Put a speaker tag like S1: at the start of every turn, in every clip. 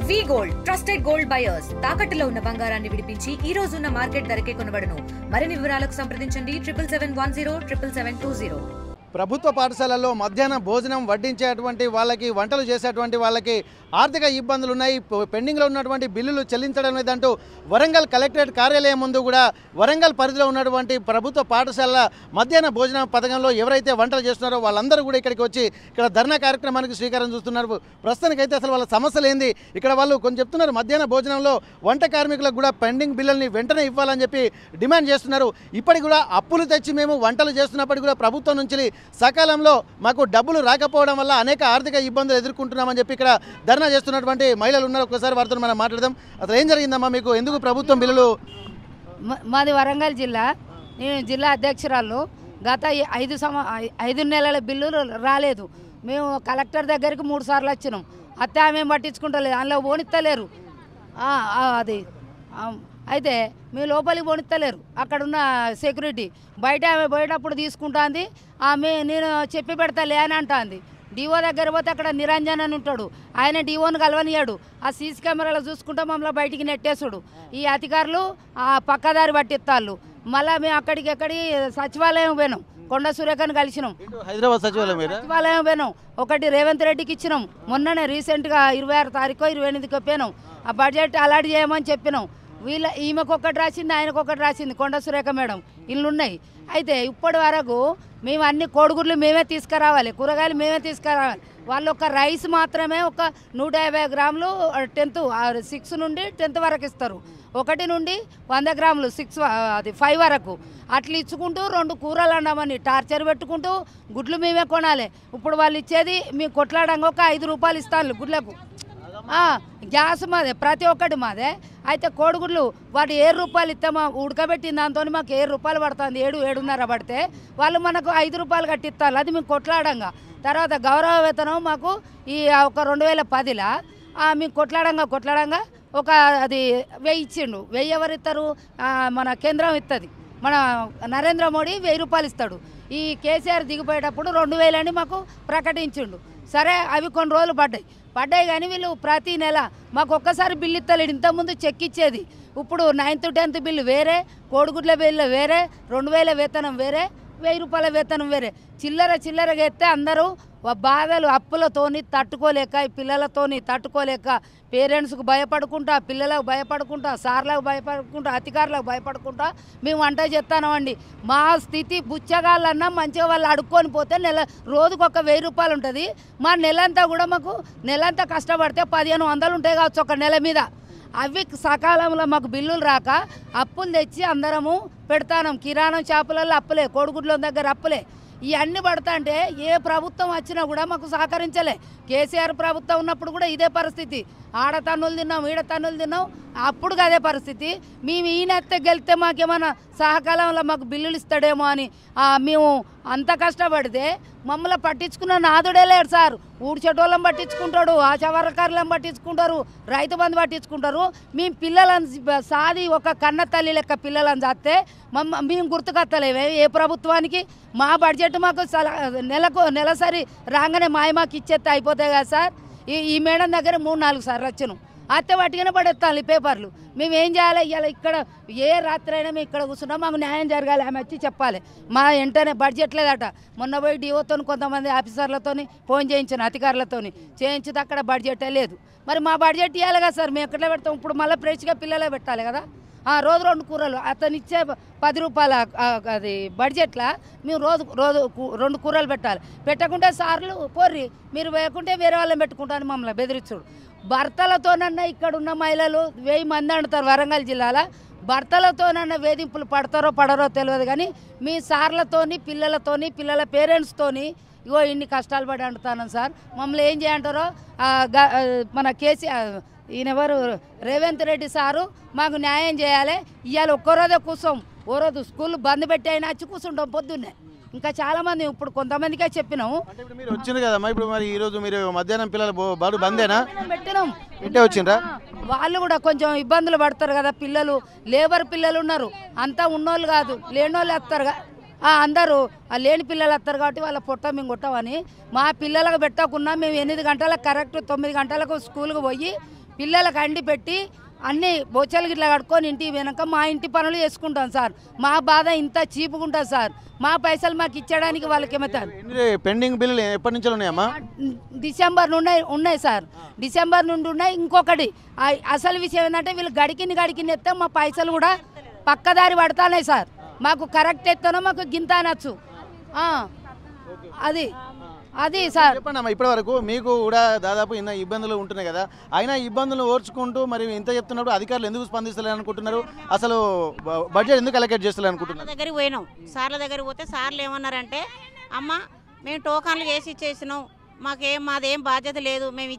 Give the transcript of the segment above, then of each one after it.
S1: వి gold trusted gold buyers తాకట్టులో ఉన్న బంగారాన్ని విడిపించి ఈ రోజు ఉన్న మార్కెట్ ధరకే కొనబడును. మరిన్ని వివరాలకు సంప్రదించండి 7710772020.
S2: ప్రభుత్వ పాఠశాలల్లో మధ్యాహ్న భోజనం వడ్డించేటువంటి వాళ్ళకి, వంటలు చేసేటువంటి వాళ్ళకి ఆర్థిక ఇబ్బందులు ఉన్నాయి. పెండింగ్లో ఉన్నటువంటి బిల్లులు చెల్లించడం లేదంటూ వరంగల్ కలెక్టరేట్ కార్యాలయం ముందు కూడా వరంగల్ పరిధిలో ఉన్నటువంటి ప్రభుత్వ పాఠశాలల మధ్యాహ్న భోజన పథకంలో ఎవరైతే వంటలు చేస్తున్నారో వాళ్ళందరూ కూడా ఇక్కడికి వచ్చి ఇక్కడ ధర్నా కార్యక్రమానికి శ్రీకారం చూస్తున్నారు. ప్రస్తుతానికైతే అసలు వాళ్ళ సమస్యలు ఏంది, ఇక్కడ వాళ్ళు కొంచెం చెప్తున్నారు. మధ్యాహ్న భోజనంలో వంట కార్మికులకు కూడా పెండింగ్ బిల్లుల్ని వెంటనే ఇవ్వాలని చెప్పి డిమాండ్ చేస్తున్నారు. ఇప్పటికి కూడా అప్పులు తెచ్చి మేము వంటలు చేస్తున్నప్పటికీ కూడా ప్రభుత్వం నుంచి సకాలంలో మాకు డబ్బులు రాకపోవడం వల్ల అనేక ఆర్థిక ఇబ్బందులు ఎదుర్కొంటున్నామని చెప్పి ఇక్కడ ధర్నా చేస్తున్నటువంటి మహిళలు ఉన్నారు. ఒక్కసారి వారితో మనం మాట్లాడదాం. అసలు ఏం జరిగిందమ్మా, మీకు ఎందుకు ప్రభుత్వం బిల్లులు?
S3: మాది వరంగల్ జిల్లా, నేను జిల్లా అధ్యక్షురాలు. గత 5 నెలల బిల్లులు రాలేదు. మేము కలెక్టర్ దగ్గరికి 3 సార్లు వచ్చినాం. అత్తే ఆమె పట్టించుకుంటలేదు, అందులో పోనిస్తలేరు. అది అయితే మీ లోపలికి పోనిస్తలేరు. అక్కడున్న సెక్యూరిటీ బయట ఆమె పోయేటప్పుడు తీసుకుంటుంది. ఆమె నేను చెప్పి పెడతాలే అని అంటుంది. డిఓ దగ్గర పోతే అక్కడ నిరంజన్ అని ఉంటాడు, ఆయన డిఓను కలవనియాడు. ఆ సీసీ కెమెరాలో చూసుకుంటా మమ్మల్ని బయటికి నెట్టేసుడు. ఈ అధికారులు పక్కదారి పట్టిస్తాళ్ళు. మళ్ళీ మేము ఎక్కడికి సచివాలయం పోయినాం, కొండ సురేఖను కలిసినాం.
S2: హైదరాబాద్ సచివాలయం
S3: పోయినాం. ఒకటి రేవంత్ రెడ్డికి ఇచ్చినాం. మొన్ననే రీసెంట్గా 26 తారీఖు 28కి పోయినాం. ఆ బడ్జెట్ అలాట్ చేయమని చెప్పినాం. ఈమెకు ఒకటి రాసింది, ఆయనకు ఒకటి రాసింది. కొండ సురేఖ మేడం ఇల్లున్నాయి. అయితే ఇప్పటి వరకు మేము అన్ని కోడిగుడ్లు మేమే తీసుకురావాలి, కూరగాయలు మేమే తీసుకురావాలి. వాళ్ళు ఒక రైస్ మాత్రమే ఒక 150 గ్రాములు 6 నుండి 10th వరకు ఇస్తారు. 1 నుండి 100 గ్రాములు 5 వరకు అట్లా ఇచ్చుకుంటూ 2 కూరలు అన్నామని టార్చర్ పెట్టుకుంటూ గుడ్లు మేమే కొనాలి. ఇప్పుడు వాళ్ళు ఇచ్చేది మేము కొట్లాడంగా ఒక 5 రూపాయలు ఇస్తాను గుడ్లకు. గ్యాస్ మాదే, ప్రతి ఒక్కటి మాదే. అయితే కోడిగుడ్లు వాటి 7 రూపాయలు ఇస్తామా, ఉడకబెట్టిన దాంతో మాకు 7 రూపాయలు పడుతుంది. 7-7.5 పడితే వాళ్ళు మనకు 5 రూపాయలు కట్టిస్తారు. అది మేము కొట్లాడంగా. తర్వాత గౌరవ వేతనం మాకు ఈ ఒక 2010లా మేము కొట్లాడంగా ఒక అది 1000 ఇచ్చిండు. 1000 ఎవరు ఇస్తారు? మన కేంద్రం ఇస్తుంది. మన నరేంద్ర మోడీ 1000 రూపాయలు ఇస్తాడు. ఈ కేసీఆర్ దిగిపోయేటప్పుడు 2000 అని మాకు ప్రకటించిండు. సరే, అవి కొన్ని రోజులు పడ్డాయి కానీ వీళ్ళు ప్రతి నెల మాకు ఒక్కసారి బిల్లు ఇస్తలేడు. ఇంతకుముందు చెక్ ఇచ్చేది. ఇప్పుడు 9th 10th బిల్లు వేరే, కోడిగుడ్ల బిల్లు వేరే, 2000 వేతనం వేరే, 1000 రూపాయల వేతనం వేరే. చిల్లరగా ఎత్తే అందరూ బాధలు అప్పులతోని తట్టుకోలేక, ఈ పిల్లలతోని తట్టుకోలేక, పేరెంట్స్కు భయపడుకుంటా, పిల్లలకు భయపడుకుంటా, సార్లకు భయపడుకుంటా, అధికారులకు భయపడుకుంటా మేము వంట చేస్తామండి. మా స్థితి బుచ్చగాళ్ళన్నా మంచిగా వాళ్ళు అడుక్కొని పోతే రోజుకు ఒక 1000 రూపాయలు ఉంటుంది. మా నెలంతా కూడా మాకు నెలంతా కష్టపడితే 1500 ఉంటాయి కావచ్చు ఒక నెల మీద. అవి సకాలంలో మాకు బిల్లులు రాక అప్పులు తెచ్చి అందరము పెడతాం. కిరాణం షాపులలో అప్పులే, కోడిగుడ్ల దగ్గర అప్పులే. ఇవన్నీ పడతా అంటే ఏ ప్రభుత్వం వచ్చినా కూడా మాకు సహకరించలే. కేసీఆర్ ప్రభుత్వం ఉన్నప్పుడు కూడా ఇదే పరిస్థితి. ఆడ తన్నులు తిన్నాం, ఈడ తన్నులు తిన్నాం. అప్పుడు అదే పరిస్థితి. మేము ఈయనెత్తే గెలిస్తే మాకేమైనా సహకాలంలో మాకు బిల్లులు ఇస్తాడేమో అని మేము అంత కష్టపడితే మమ్మల్ని పట్టించుకున్న నాదుడే లేడు సార్. ఊడ్చేటోళ్ళని పట్టించుకుంటాడు, ఆశా వర్కర్లను పట్టించుకుంటారు, రైతు బంధు పట్టించుకుంటారు. మేము పిల్లలను సాది ఒక కన్న తల్లి లెక్క పిల్లలను చేస్తే మేము గుర్తుకొత్తలేవే ఏ ప్రభుత్వానికి. మా బడ్జెట్ మాకు నెలసరి రాగానే మాకు ఇచ్చేస్తే అయిపోతాయి కదా సార్. ఈ మేడం దగ్గర 3-4 సార్లు వచ్చాను. అత్తే పట్టుకునే పడేస్తాను ఈ పేపర్లు. మేము ఏం చేయాలి? ఇలా ఇక్కడ ఏ రాత్రి అయినా మేము ఇక్కడ కూర్చున్నాం, మాకు న్యాయం జరగాలి. ఆమె వచ్చి చెప్పాలి. మా వెంటనే బడ్జెట్ లేదట. మొన్న పోయి డిఓతో కొంతమంది ఆఫీసర్లతో ఫోన్ చేయించాను, అధికారులతో చేయించితే అక్కడ బడ్జెటే లేదు. మరి మా బడ్జెట్ ఇవ్వాలి కదా సార్, మేము ఎక్కడ పెడతాం? ఇప్పుడు మళ్ళీ ఫ్రెష్గా పిల్లలే పెట్టాలి కదా. రోజు 2 కూరలు అతను ఇచ్చే 10 రూపాయల అది బడ్జెట్లో మేము రోజు 2 కూరలు పెట్టాలి. పెట్టకుంటే సార్లు పోర్రి మీరు వేయకుంటే వేరే వాళ్ళని పెట్టుకుంటాను మమ్మల్ని బెదిరించుడు. భర్తలతోనన్నా ఇక్కడ ఉన్న మహిళలు 1000 మంది అంటారు వరంగల్ జిల్లాలో. భర్తలతోనన్నా వేధింపులు పడతారో పడరో తెలియదు కానీ మీ సార్లతోని, పిల్లల పేరెంట్స్తోని ఇగో ఇన్ని కష్టాలు పడి అంటున్నాను సార్. మమ్మల్ని ఏం చేయంటారో మన కేసీఆర్ ఈయనెవరు రేవంత్ రెడ్డి సారు మాకు న్యాయం చేయాలి. ఇవాళ ఒక్కరోజే కూర్చోం, ఓ రోజు స్కూల్ బంద్ పెట్టి అయినా వచ్చి కూర్చుంటాం పొద్దున్నే. ఇంకా చాలా మంది ఇప్పుడు కొంతమందికే చెప్పినాము.
S2: మీరు వచ్చింది కదమ్మా, ఇప్పుడు మరి ఈరోజు మీరు మధ్యాహ్నం పిల్లలు బడు బందేనా
S3: పెట్టినాం?
S2: ఇంటే వచ్చిండ్రా?
S3: వాళ్ళు కూడా కొంచెం ఇబ్బందులు పడతారు కదా పిల్లలు. లేబర్ పిల్లలు ఉన్నారు, అంతా ఉన్నోళ్ళు కాదు, లేనోళ్ళు వస్తారు. అందరూ లేని పిల్లలు వస్తారు కాబట్టి వాళ్ళ పొట్ట మేము కొట్టమని మా పిల్లలకు పెట్టకున్నా మేము 8 గంటలకు కరెక్ట్ 9 గంటలకు స్కూల్కి పోయి పిల్లలకు అండి పెట్టి అన్ని బొచ్చలు గిట్లా కట్టుకొని ఇంటికి వెనక మా ఇంటి పనులు చేసుకుంటాం సార్. మా బాధ ఇంత చీపుకుంటుంది సార్. మా పైసలు మాకు ఇచ్చడానికి వాళ్ళకి ఏమవుతారు.
S2: పెండింగ్ బిల్లులు ఎప్పటి నుంచి ఉన్నాయమ్మా?
S3: డిసెంబర్ నుండి ఉన్నాయి సార్. డిసెంబర్ నుండి ఉన్నాయి. ఇంకొకటి అసలు విషయం ఏంటంటే వీళ్ళు గడికిని ఎత్తే మా పైసలు కూడా పక్కదారి పడతానే సార్. మాకు కరెక్ట్ ఎత్తానో మాకు గింత అనొచ్చు. అది సార్.
S2: చెప్పండి అమ్మా, ఇప్పటి వరకు మీకు కూడా దాదాపు ఇన్న ఇబ్బందులు ఉంటున్నాయి కదా, అయినా ఇబ్బందులు ఓర్చుకుంటూ మరి ఇంత చెప్తున్నప్పుడు అధికారులు ఎందుకు స్పందిస్తలేరు అనుకుంటున్నారు? అసలు బడ్జెట్ ఎందుకు అలొకేట్ చేస్తలేరు అనుకుంటున్నారు?
S4: దగ్గరికి పోయినాం, సార్ల దగ్గరికి పోతే సార్లు ఏమన్నారంటే, అమ్మ మేము టోకన్లు చేసి ఇచ్చేసినాం, మాదేం బాధ్యత లేదు, మేము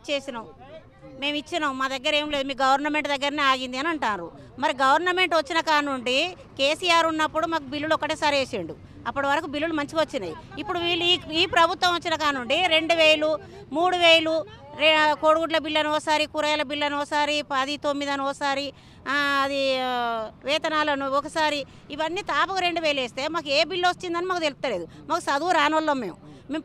S4: ఇచ్చినాం, మా దగ్గర ఏం లేదు, మీ గవర్నమెంట్ దగ్గరనే ఆగింది అని అంటారు. మరి గవర్నమెంట్ వచ్చిన కానుండి కేసీఆర్ ఉన్నప్పుడు మాకు బిల్లులు ఒకటేసారి వేసిండు, అప్పటి వరకు బిల్లులు మంచిగా వచ్చినాయి. ఇప్పుడు వీళ్ళు ఈ ప్రభుత్వం వచ్చిన కానుండి 2000, 3000 కోడిగుడ్ల బిల్లను ఒకసారి, కూరగాయల బిల్లను ఒకసారి, 10, 9 అని ఒకసారి, అది వేతనాలను ఒకసారి, ఇవన్నీ తాపకు 2000 వేస్తే మాకు ఏ బిల్లు వచ్చిందని మాకు తెలుస్తలేదు. మాకు చదువు రానోళ్ళం మేము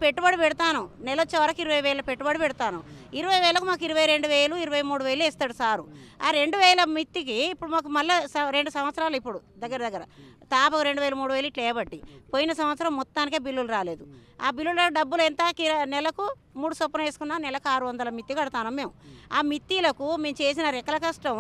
S4: పెట్టుబడి పెడతాను, నెల వచ్చే వరకు 20,000 పెట్టుబడి పెడతాను. 20,000కు మాకు 22,000, 23,000 ఇస్తాడు సారు. ఆ 2,000 మిత్తికి ఇప్పుడు మాకు మళ్ళీ 2 సంవత్సరాలు ఇప్పుడు దగ్గర తాపకు 2,000, 3,000 ఇట్లా వేయబట్టి పోయిన సంవత్సరం మొత్తానికే బిల్లులు రాలేదు. ఆ బిల్లుల డబ్బులు ఎంత? నెలకు 3 చొప్పున వేసుకున్నా నెలకు 600 మిత్తి కడతాను మేము. ఆ మిత్తిలకు మేము చేసిన రెక్కల కష్టం,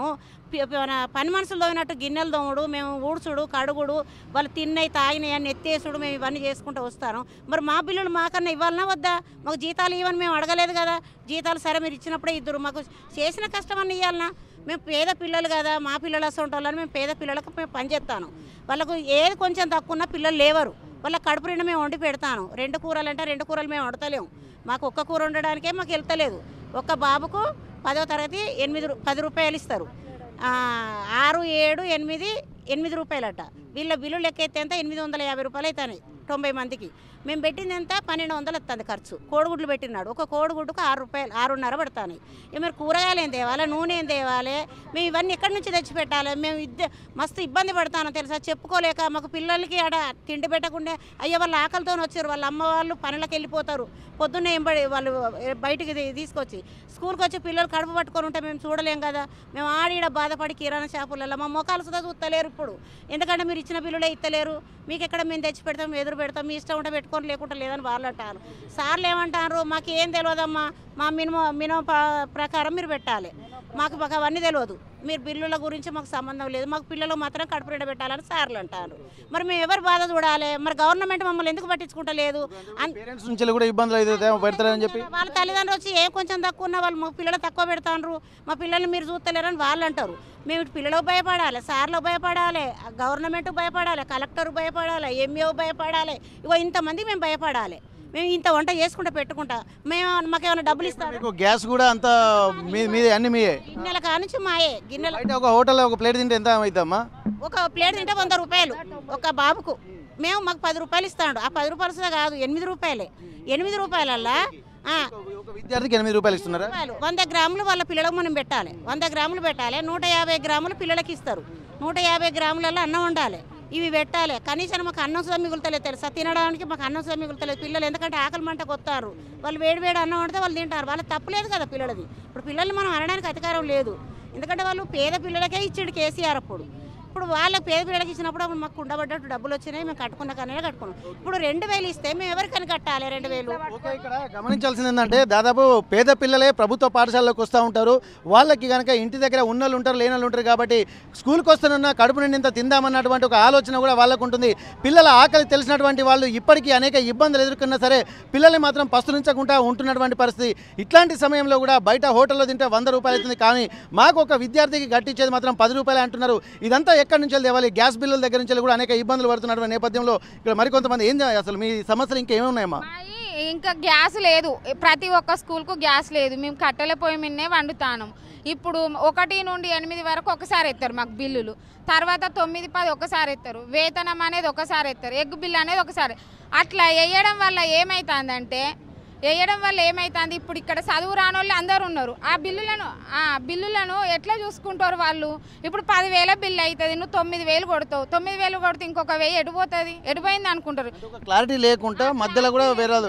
S4: పని మనుషులు తోగినట్టు గిన్నెలు దోముడు, మేము ఊడ్చుడు, కడుగుడు, వాళ్ళు తిన్నాయి తాగినాయి అని ఎత్తేసుడు, మేము ఇవన్నీ చేసుకుంటూ వస్తాను. మరి మా బిల్లులు మాకన్నా ఇవ్వాలన్నా వద్దా? మాకు జీతాలు ఇవ్వని మేము అడగలేదు కదా. జీతాలు సరే మీరు ఇచ్చినప్పుడే ఇద్దరు, మాకు చేసిన కష్టం అన్నీ ఇవ్వాలన్నా? మేము పేద పిల్లలు కదా, మా పిల్లలు వస్తుంటే వాళ్ళని మేము పేద పిల్లలకు మేము పనిచేస్తాను. వాళ్ళకు ఏది కొంచెం తక్కువ ఉన్న పిల్లలు లేవరు, వాళ్ళ కడుపు నిండా మేము వండి పెడతాను. 2 కూరలు అంటే 2 కూరలు మేము వండతలేము, మాకు ఒక్క కూర వండడానికే మాకు వెళ్తలేదు. ఒక్క బాబుకు 10వ తరగతి 10 రూపాయలు ఇస్తారు, 6, 7, 8 రూపాయలట. వీళ్ళ బిల్లు లెక్క అయితే ఎంత? 850 రూపాయలు అవుతాయి 90 మందికి. మేము పెట్టింది ఎంత? 1200 వస్తుంది ఖర్చు. కోడిగుడ్లు పెట్టినాడు, ఒక కోడిగుడ్డుకు 6 రూపాయలు, 6.5 పడతాయి. మరి కూరగాయలు ఏం తేవాలి, నూనె ఏం తేవాలి, మేము ఇవన్నీ ఎక్కడి నుంచి తెచ్చి పెట్టాలి? మేము మస్తు ఇబ్బంది పడతాను తెలుసా, చెప్పుకోలేక. మాకు పిల్లలకి ఆడ తిండి పెట్టకుండా, అయ్యో వాళ్ళు ఆకలితో వచ్చారు, వాళ్ళ అమ్మ వాళ్ళు పనులకు వెళ్ళిపోతారు, పొద్దున్నే వాళ్ళు బయటికి తీసుకొచ్చి స్కూల్కి వచ్చి పిల్లలు కడుపు పట్టుకొని ఉంటే మేము చూడలేం కదా. మేము ఆడిడ బాధపడి కిరాణా షాపులలో మా మొఖాలు సుధా చూస్తలేరు ఇప్పుడు, ఎందుకంటే మీరు ఇచ్చిన బిల్లులే ఇస్తలేరు. మీకు ఎక్కడ మేము తెచ్చి పెడతాం, ఎదురు పెడతాం, మీ ఇష్టం ఉంటే పెట్టుకొని లేకుండా లేదని వాళ్ళు అంటారు. సార్లు ఏమంటారు, మాకు ఏం తెలియదమ్మా, మా మినిమం ప్రకారం మీరు పెట్టాలి, మాకు అవన్నీ తెలియదు, మీరు బిల్లుల గురించి మాకు సంబంధం లేదు, మాకు పిల్లలు మాత్రం కడుపు నిండా పెట్టాలని సార్లు అంటారు. మరి మేము ఎవరు బాధ చూడాలి? మరి గవర్నమెంట్ మమ్మల్ని ఎందుకు పట్టించుకుంటలేదు?
S2: పేరెంట్స్ నుంచి కూడా ఇబ్బందులు పెడతారని చెప్పి
S4: వాళ్ళ తల్లిదండ్రులు వచ్చి ఏ కొంచెం తక్కువ ఉన్న వాళ్ళు మా పిల్లలు తక్కువ పెడతారు, మా పిల్లల్ని మీరు చూస్తలేరని వాళ్ళు అంటారు. మేము పిల్లలకు భయపడాలి, సార్లకు భయపడాలి, గవర్నమెంట్ భయపడాలి, కలెక్టర్ భయపడాలి, ఎంఈఓ భయపడాలి, ఇగో ఇంతమంది మేము భయపడాలి. మేము ఇంత వంట చేసుకుంటా పెట్టుకుంటా, మాకేమైనా డబ్బులు ఇస్తాము?
S2: గ్యాస్ కూడా అంతా మీదే, అన్ని మీయే?
S4: గిన్నెల కానుంచి మాయే. గిన్నెల
S2: ఒక హోటల్లో ఒక ప్లేట్ తింటే ఎంత అవుతామా?
S4: ఒక ప్లేట్ తింటే 100 రూపాయలు ఒక బాబుకు. మాకు 10 రూపాయలు ఇస్తాడు. ఆ 10 రూపాయలు కాదు, 8 రూపాయలే. 8 రూపాయలల్లా
S2: విద్యార్థికి 8 రూపాయలు ఇస్తున్నారు.
S4: 100 గ్రాములు వాళ్ళ పిల్లలకు మనం పెట్టాలి, 100 గ్రాములు పెట్టాలి. 150 గ్రాములు పిల్లలకి ఇస్తారు. 150 గ్రాములలో అన్నం ఉండాలి, ఇవి పెట్టాలి. కనీసం మాకు అన్నం సుధా మిగులుతలేదు తెలుసా, తినడానికి మాకు అన్నం సుధా మిగులుతలేదు. పిల్లలు ఎందుకంటే ఆకలి మంటకు వస్తారు, వాళ్ళు వేడి అన్నం వండితే వాళ్ళు తింటారు, వాళ్ళకి తప్పులేదు కదా పిల్లలది. ఇప్పుడు పిల్లల్ని మనం అనడానికి అధికారం లేదు, ఎందుకంటే వాళ్ళు పేద పిల్లలకే ఇచ్చాడు కేసీఆర్. ఇప్పుడు వాళ్ళకి పేద పిల్లలకి ఇచ్చినప్పుడు అప్పుడు మాకు ఉండబడ్డట్టు డబ్బులు వచ్చినాయి, మేము కట్టుకున్న కానీ కట్టుకున్నాం. ఇప్పుడు 2,000 ఇస్తే మేము ఎవరికని కట్టాలి 2,000?
S2: ఇక్కడ గమనించాల్సింది ఏంటంటే, దాదాపు పేద పిల్లలే ప్రభుత్వ పాఠశాలలోకి వస్తూ ఉంటారు. వాళ్ళకి కనుక ఇంటి దగ్గర ఉన్నోళ్ళు ఉంటారు, లేని వాళ్ళు ఉంటారు కాబట్టి స్కూల్కి వస్తున్న కడుపు నిండింత తిందామన్నటువంటి ఒక ఆలోచన కూడా వాళ్ళకు ఉంటుంది. పిల్లల ఆకలి తెలిసినటువంటి వాళ్ళు ఇప్పటికీ అనేక ఇబ్బందులు ఎదుర్కొన్నా సరే పిల్లల్ని మాత్రం పస్తునించకుండా ఉంటున్నటువంటి పరిస్థితి. ఇట్లాంటి సమయంలో కూడా బయట హోటల్లో తింటే 100 రూపాయలు అవుతుంది, కానీ మాకు ఒక విద్యార్థికి గట్టించేది మాత్రం 10 రూపాయలు అంటున్నారు. ఇదంతా ఎక్కడి నుంచి తేవాలి? గ్యాస్ బిల్లుల దగ్గర నుంచి కూడా అనేక ఇబ్బందులు పడుతున్నటువంటి నేపథ్యంలో ఇక్కడ మరికొంతమంది ఏం అసలు మీ సమస్యలు ఇంకేమీ ఉన్నాయమ్మా?
S5: ఇంకా గ్యాస్ లేదు, ప్రతి ఒక్క స్కూల్కు గ్యాస్ లేదు, మేము కట్టెల పొయ్యి మీదనే వండుతాను. ఇప్పుడు 1 నుండి 8 వరకు ఒకసారి ఎత్తారు మాకు బిల్లులు, తర్వాత 9, 10 ఒకసారి ఎత్తారు, వేతనం అనేది ఒకసారి ఎత్తారు, ఎగ్ బిల్ అనేది ఒకసారి. అట్లా వేయడం వల్ల ఏమైతుంది, ఇప్పుడు ఇక్కడ చదువు రాని వాళ్ళు అందరూ ఉన్నారు. ఆ బిల్లులను ఎట్లా చూసుకుంటారు వాళ్ళు? ఇప్పుడు 10,000 బిల్లు అవుతుంది, నువ్వు 9,000 కొడతావు, 9,000 కొడితే ఇంకొక 1,000 ఎడిపోతుంది, ఎడిపోయింది అనుకుంటారు.
S2: క్లారిటీ లేకుండా మధ్యలో కూడా వేరే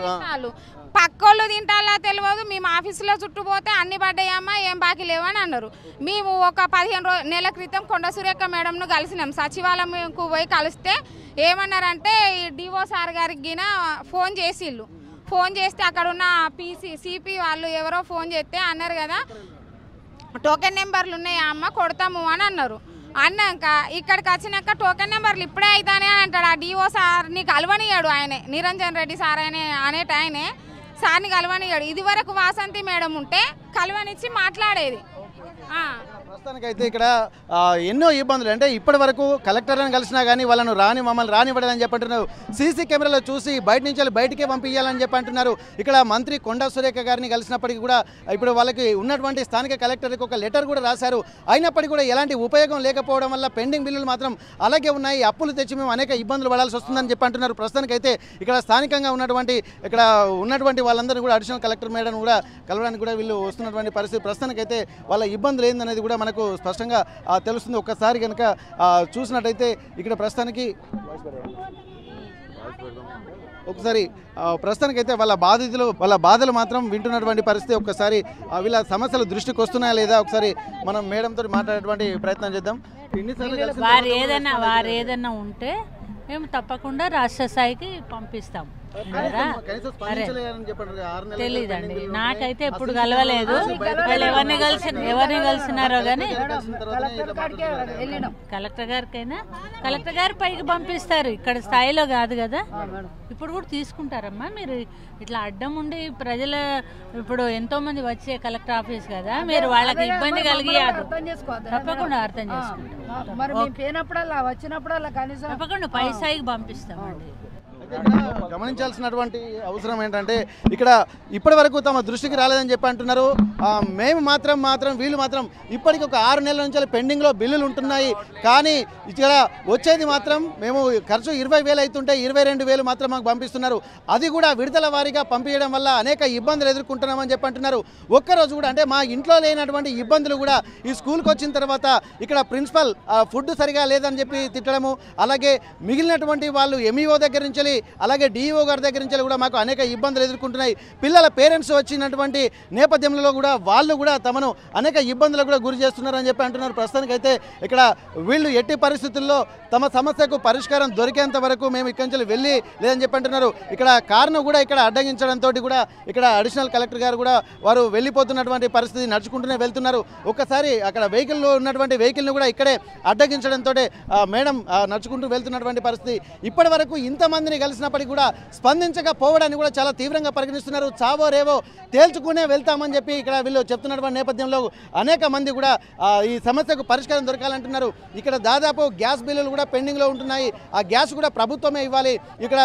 S5: పక్కోళ్ళు తింటాలా తెలియదు. మేము ఆఫీసులో చుట్టుపోతే అన్ని పడ్డాయమ్మా, ఏం బాకీ లేవని అన్నారు. మేము ఒక 15 నెలల క్రితం కొండ సురేఖ మేడంను కలిసినాం. సచివాలయంకు పోయి కలిస్తే ఏమన్నారంటే డిఓ సార్ గారికి ఫోన్ చేసిళ్ళు. ఫోన్ చేస్తే అక్కడ ఉన్న సిపి వాళ్ళు ఎవరో ఫోన్ చేస్తే అన్నారు కదా టోకెన్ నెంబర్లు ఉన్నాయా అమ్మ, కొడతాము అని అన్నారు. అన్నాక ఇక్కడికి వచ్చినాక టోకెన్ నెంబర్లు ఇప్పుడే అవుతానే అని అంటాడు. ఆ డిఓ సార్ని కలవనియాడు. ఆయనే నిరంజన్ రెడ్డి సార్ ఆయనే సార్ని కలవనియాడు. ఇది వరకు వాసంతి మేడం ఉంటే కలవనిచ్చి మాట్లాడేది.
S2: ప్రస్తుతానికైతే ఇక్కడ ఎన్నో ఇబ్బందులు, అంటే ఇప్పటి వరకు కలెక్టర్ని కలిసినా కానీ వాళ్ళను మమ్మల్ని రానివ్వడని చెప్పంటున్నారు. సీసీ కెమెరాలో చూసి బయట నుంచి బయటికే పంపించాలని చెప్పి అంటున్నారు. ఇక్కడ మంత్రి కొండా సురేఖ గారిని కలిసినప్పటికీ కూడా ఇప్పుడు వాళ్ళకి ఉన్నటువంటి స్థానిక కలెక్టర్కి ఒక లెటర్ కూడా రాశారు. అయినప్పటికీ కూడా ఎలాంటి ఉపయోగం లేకపోవడం వల్ల పెండింగ్ బిల్లులు మాత్రం అలాగే ఉన్నాయి. అప్పులు తెచ్చి మేము అనేక ఇబ్బందులు పడాల్సి వస్తుందని చెప్పి అంటున్నారు. ప్రస్తుతానికైతే ఇక్కడ స్థానికంగా ఉన్నటువంటి వాళ్ళందరూ కూడా అడిషనల్ కలెక్టర్ మేడం కూడా కలవడానికి కూడా వీళ్ళు వస్తున్నటువంటి పరిస్థితి. ప్రస్తుతానికైతే వాళ్ళ ఇబ్బందులు ఏందనేది కూడా మనకు స్పష్టంగా తెలుస్తుంది. ఒక్కసారి కనుక చూసినట్టయితే ఇక్కడ ప్రస్తుతానికైతే వాళ్ళ బాధలు మాత్రం వింటున్నటువంటి పరిస్థితి. ఒక్కసారి వీళ్ళ సమస్యలు దృష్టికి వస్తున్నాయా లేదా ఒకసారి మనం మేడంతో మాట్లాడేటువంటి ప్రయత్నం చేద్దాం.
S6: వారు ఏదైనా ఉంటే మేము తప్పకుండా రాష్ట్ర స్థాయికి పంపిస్తాం. తెలీదండి, నాకైతే ఎప్పుడు కలవలేదు. వాళ్ళు ఎవరిని కలిసినారో కానీ కలెక్టర్ గారి పైకి పంపిస్తారు. ఇక్కడ స్థాయిలో కాదు కదా. ఇప్పుడు కూడా తీసుకుంటారమ్మా. మీరు ఇట్లా అడ్డం ఉండి ప్రజల ఇప్పుడు ఎంతో మంది వచ్చే కలెక్టర్ ఆఫీస్ కదా, మీరు వాళ్ళకి ఇబ్బంది కలిగియాదు. తప్పకుండా అర్థం చేసుకుంటాం. తప్పకుండా పై స్థాయికి పంపిస్తామండి.
S2: గమనించాల్సినటువంటి అవసరం ఏంటంటే ఇక్కడ ఇప్పటి వరకు తమ దృష్టికి రాలేదని చెప్పి అంటున్నారు. మేము వీళ్ళు మాత్రం ఇప్పటికి ఒక 6 నెలల నుంచి పెండింగ్లో బిల్లులు ఉంటున్నాయి. కానీ ఇక్కడ వచ్చేది మాత్రం మేము ఖర్చు 20,000 అవుతుంటే 22,000 మాత్రం మాకు పంపిస్తున్నారు. అది కూడా విడుదల వారీగా పంపించడం వల్ల అనేక ఇబ్బందులు ఎదుర్కొంటున్నామని చెప్పి అంటున్నారు. ఒక్కరోజు కూడా అంటే మా ఇంట్లో లేనటువంటి ఇబ్బందులు కూడా ఈ స్కూల్కి వచ్చిన తర్వాత ఇక్కడ ప్రిన్సిపల్ ఫుడ్ సరిగా లేదని చెప్పి తిట్టడము, అలాగే మిగిలినటువంటి వాళ్ళు ఎంఈఓ దగ్గర నుంచి అలాగే డిఈఓ గారి దగ్గర నుంచి కూడా మాకు అనేక ఇబ్బందులు ఎదుర్కొంటున్నాయి. పిల్లల పేరెంట్స్ వచ్చినటువంటి నేపథ్యంలో కూడా వాళ్ళు కూడా తమను అనేక ఇబ్బందులకు కూడా గురి చేస్తున్నారని చెప్పి అంటున్నారు. ప్రస్తుతానికైతే ఇక్కడ వీళ్ళు ఎట్టి పరిస్థితుల్లో తమ సమస్యకు పరిష్కారం దొరికేంత వరకు మేము ఇక్కడి నుంచి వెళ్ళి లేదని చెప్పి అంటున్నారు. ఇక్కడ కారును కూడా ఇక్కడ అడ్డగించడంతో కూడా ఇక్కడ అడిషనల్ కలెక్టర్ గారు కూడా వారు వెళ్ళిపోతున్నటువంటి పరిస్థితి, నడుచుకుంటూనే వెళ్తున్నారు. ఒక్కసారి అక్కడ వెహికల్లో ఉన్నటువంటి వెహికల్ను కూడా ఇక్కడే అడ్డగించడంతో మేడం నడుచుకుంటూ వెళ్తున్నటువంటి పరిస్థితి. ఇప్పటి వరకు ఇంతమందిని కలిసినప్పటికీ కూడా స్పందించకపోవడాన్ని కూడా చాలా తీవ్రంగా పరిగణిస్తున్నారు. చావో రేవో తేల్చుకునే వెళ్తామని చెప్పి ఇక్కడ వీళ్ళు చెప్తున్నటువంటి నేపథ్యంలో అనేక మంది కూడా ఈ సమస్యకు పరిష్కారం దొరకాలంటున్నారు. ఇక్కడ దాదాపు గ్యాస్ బిల్లులు కూడా పెండింగ్లో ఉంటున్నాయి. ఆ గ్యాస్ కూడా ప్రభుత్వమే ఇవ్వాలి. ఇక్కడ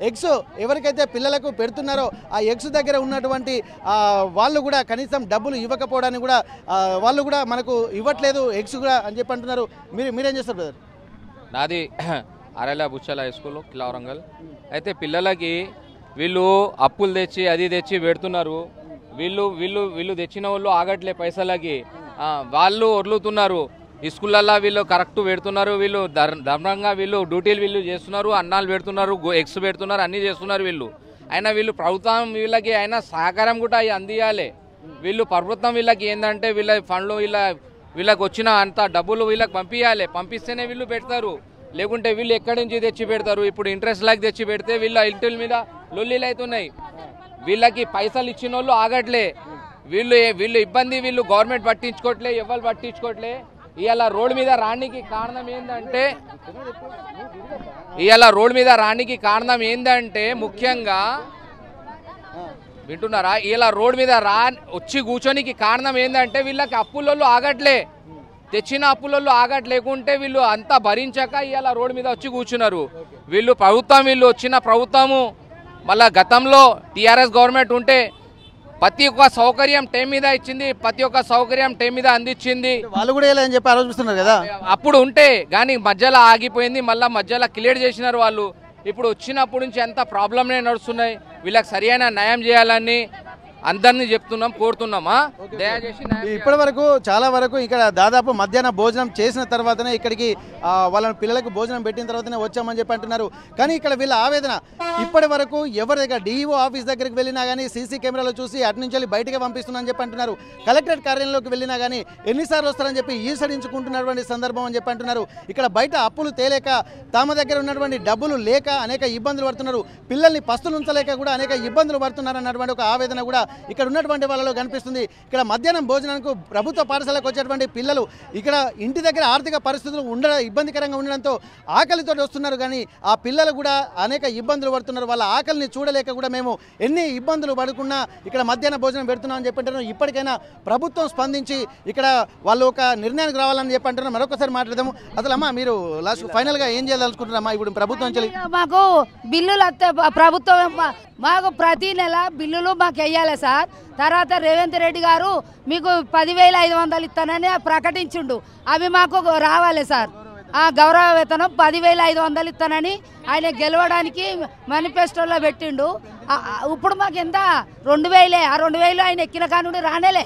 S2: ఎగ్స్ ఎవరికైతే పిల్లలకు పెడుతున్నారో ఆ ఎగ్స్ దగ్గర ఉన్నటువంటి వాళ్ళు కూడా కనీసం డబ్బులు ఇవ్వకపోవడానికి కూడా వాళ్ళు కూడా మనకు ఇవ్వట్లేదు ఎగ్స్ కూడా అని చెప్పి అంటున్నారు. మీరేం చేస్తారు బ్రదర్?
S7: నాది అరేలా బుచ్చల హై స్కూల్ కిలా వరంగల్. అయితే పిల్లలకి వీళ్ళు అప్పులు తెచ్చి అది తెచ్చి పెడుతున్నారు. వీళ్ళు తెచ్చిన వాళ్ళు ఆగట్లే పైసలకి, వాళ్ళు వదులుతున్నారు. ఈ స్కూళ్ళల్లో వీళ్ళు కరెక్ట్ పెడుతున్నారు. వీళ్ళు ధర్మంగా వీళ్ళు డ్యూటీలు చేస్తున్నారు, అన్నాలు పెడుతున్నారు, ఎగ్స్ పెడుతున్నారు, అన్నీ చేస్తున్నారు వీళ్ళు. అయినా వీళ్ళు ప్రభుత్వం వీళ్ళకి అయినా సహకారం కూడా అందియాలి. వీళ్ళు ప్రభుత్వం వీళ్ళకి ఏంటంటే వీళ్ళ ఫండ్లు వీళ్ళకి వచ్చిన అంత డబ్బులు వీళ్ళకి పంపించాలి. పంపిస్తేనే వీళ్ళు పెడతారు, లేకుంటే వీళ్ళు ఎక్కడి నుంచి తెచ్చి పెడతారు. ఇప్పుడు ఇంట్రెస్ట్ లాగా తెచ్చి పెడితే వీళ్ళ ఇంటిల మీద లొల్లీలు అవుతున్నాయి. వీళ్ళకి పైసలు ఇచ్చిన వాళ్ళు ఆగట్లే. వీళ్ళు ఇబ్బంది వీళ్ళు గవర్నమెంట్ పట్టించుకోవట్లే, ఎవరు పట్టించుకోవట్లే. ఇవాళ రోడ్డు మీద రానికి కారణం ఏంటంటే ముఖ్యంగా వింటున్నారా, ఇలా రోడ్డు మీద వచ్చి కూర్చోనికి కారణం ఏంటంటే వీళ్ళకి అప్పులలో ఆగట్లే, తెచ్చిన అప్పులలో ఆగట్లేకుంటే వీళ్ళు అంతా భరించక ఇలా రోడ్డు మీద వచ్చి కూర్చున్నారు. వీళ్ళు వచ్చిన ప్రభుత్వము మళ్ళా గతంలో టీఆర్ఎస్ గవర్నమెంట్ ఉంటే ప్రతి ఒక్క సౌకర్యం టైం మీద ఇచ్చింది, ప్రతి ఒక్క సౌకర్యం టైం మీద అందించింది.
S2: వాళ్ళు కూడా ఇలా అని చెప్పి ఆలోచిస్తున్నారు కదా.
S7: అప్పుడు ఉంటే కానీ మధ్యలో ఆగిపోయింది, మళ్ళీ మధ్యలో క్లియర్ చేసినారు వాళ్ళు. ఇప్పుడు వచ్చినప్పటి నుంచి ఎంత ప్రాబ్లమ్నే నడుస్తున్నాయి. వీళ్ళకి సరైన న్యాయం చేయాలని అందరినీ చెప్తున్నాం, కోరుతున్నామా దయచేసి.
S2: ఇప్పటి వరకు చాలా వరకు ఇక్కడ దాదాపు మధ్యాహ్న భోజనం చేసిన తర్వాతనే ఇక్కడికి వాళ్ళ పిల్లలకు భోజనం పెట్టిన తర్వాతనే వచ్చామని చెప్పి అంటున్నారు. కానీ ఇక్కడ వీళ్ళ ఆవేదన ఇప్పటి వరకు ఎవరి దగ్గర డిఈఓ ఆఫీస్ దగ్గరికి వెళ్ళినా కానీ సీసీ కెమెరాలో చూసి అటు నుంచి వెళ్ళి బయటకే పంపిస్తున్నారని చెప్పి అంటున్నారు. కలెక్టరేట్ కార్యాలయంలోకి వెళ్ళినా కానీ ఎన్నిసార్లు వస్తారని చెప్పి ఈసడించుకుంటున్నటువంటి సందర్భం అని చెప్పి అంటున్నారు. ఇక్కడ బయట అప్పులు తేలేక తమ దగ్గర ఉన్నటువంటి డబ్బులు లేక అనేక ఇబ్బందులు పడుతున్నారు. పిల్లల్ని పస్తులు ఉంచలేక కూడా అనేక ఇబ్బందులు పడుతున్నారు అన్నటువంటి ఒక ఆవేదన కూడా ఇక్కడ ఉన్నటువంటి వాళ్ళలో కనిపిస్తుంది. ఇక్కడ మధ్యాహ్నం భోజనానికి ప్రభుత్వ పాఠశాలకు వచ్చేటువంటి పిల్లలు ఇక్కడ ఇంటి దగ్గర ఆర్థిక పరిస్థితులు ఇబ్బందికరంగా ఉండడంతో ఆకలితో వస్తున్నారు. కానీ ఆ పిల్లలు కూడా అనేక ఇబ్బందులు పడుతున్నారు. వాళ్ళ ఆకలిని చూడలేక కూడా మేము ఎన్ని ఇబ్బందులు పడుకున్నా ఇక్కడ మధ్యాహ్న భోజనం పెడుతున్నామని చెప్పంటున్నారు. ఇప్పటికైనా ప్రభుత్వం స్పందించి ఇక్కడ వాళ్ళు ఒక నిర్ణయానికి రావాలని చెప్పి అంటున్నారు. మరొకసారి మాట్లాడదాము. అసలు అమ్మా మీరు లాస్ట్ ఫైనల్గా ఏం చేయాలనుకుంటున్నారమ్మా? ఇప్పుడు ప్రభుత్వం
S3: మాకు బిల్లులు వస్తే ప్రభుత్వం మాకు ప్రతి నెల బిల్లులు మాకు వెయ్యాలి సార్. తర్వాత రేవంత్ రెడ్డి గారు మీకు 10,500 ఇస్తానని ప్రకటించిండు. అవి మాకు రావాలి సార్. గౌరవ వేతనం 10,500 ఇస్తానని ఆయన గెలవడానికి మేనిఫెస్టోలో పెట్టిండు. ఇప్పుడు మాకు ఎంత 2,000. ఆ 2,000 ఆయన ఎక్కిన కానుండి రానేలే.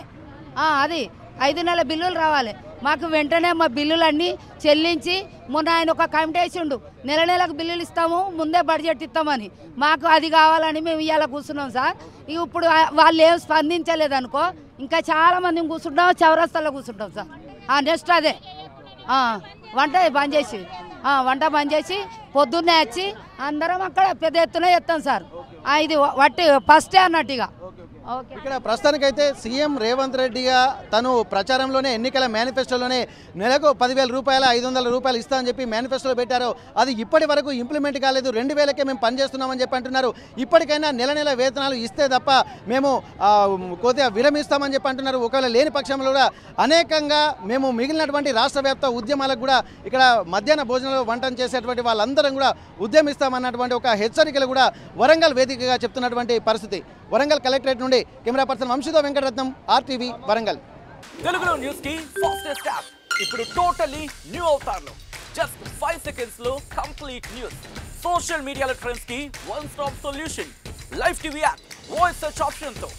S3: అది 5 నెలల బిల్లులు రావాలి మాకు. వెంటనే మా బిల్లులన్నీ చెల్లించి మొన్న ఆయన ఒక కమిటీ వేసిండు, నెల నెలకు బిల్లులు ఇస్తాము, ముందే బడ్జెట్ ఇస్తామని. మాకు అది కావాలని మేము ఇవాళ కూర్చున్నాం సార్. ఇప్పుడు వాళ్ళు ఏం స్పందించలేదనుకో ఇంకా చాలా మంది కూర్చుంటాం, చౌరస్తాలో కూర్చుంటాం సార్. నెక్స్ట్ అదే వంట బంద్ చేసి పొద్దున్నే వచ్చి అందరం అక్కడ పెద్ద ఎత్తున చేస్తాం సార్. ఇది వట్టి ఫస్టే అన్నట్టుగా.
S2: ఇక్కడ ప్రస్తుతానికైతే సీఎం రేవంత్ రెడ్డిగా తను ప్రచారంలోనే ఎన్నికల మేనిఫెస్టోలోనే నెలకు 10,000 రూపాయలు 500 రూపాయలు ఇస్తా అని చెప్పి మేనిఫెస్టోలో పెట్టారు. అది ఇప్పటి వరకు ఇంప్లిమెంట్ కాలేదు. 2,000కే మేము పనిచేస్తున్నామని చెప్పి అంటున్నారు. ఇప్పటికైనా నెల నెల వేతనాలు ఇస్తే తప్ప మేము కొద్దిగా విరమిస్తామని చెప్పి అంటున్నారు. ఒకవేళ లేని పక్షంలో కూడా అనేకంగా మేము మిగిలినటువంటి రాష్ట్ర వ్యాప్త ఉద్యమాలకు కూడా ఇక్కడ మధ్యాహ్న భోజనంలో వంటను చేసేటువంటి వాళ్ళందరం కూడా ఉద్యమిస్తామన్నటువంటి ఒక హెచ్చరికలు కూడా వరంగల్ వేదికగా చెప్తున్నటువంటి పరిస్థితి. వరంగల్ కలెక్టరేట్ నుండి కెమెరా పర్సన్ వంశీతో వెంకటరత్నం, RTV వరంగల్.
S8: తెలుగులో న్యూస్ కి ఫాస్టెస్ట్ యాప్ ఇప్పుడు టోటల్లీ న్యూ అవతార్లో జస్ట్ 5 సెకండ్స్ లో కంప్లీట్ న్యూస్. సోషల్ మీడియాలో ట్రెండ్స్ కి one stop solution. Live TV app voice search option తో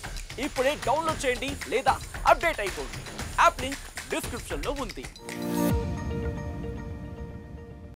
S8: ఇప్పుడే డౌన్లోడ్ చేయండి లేదా అప్డేట్ అయిపోండి. యాప్ లింక్ డిస్క్రిప్షన్ లో ఉంది.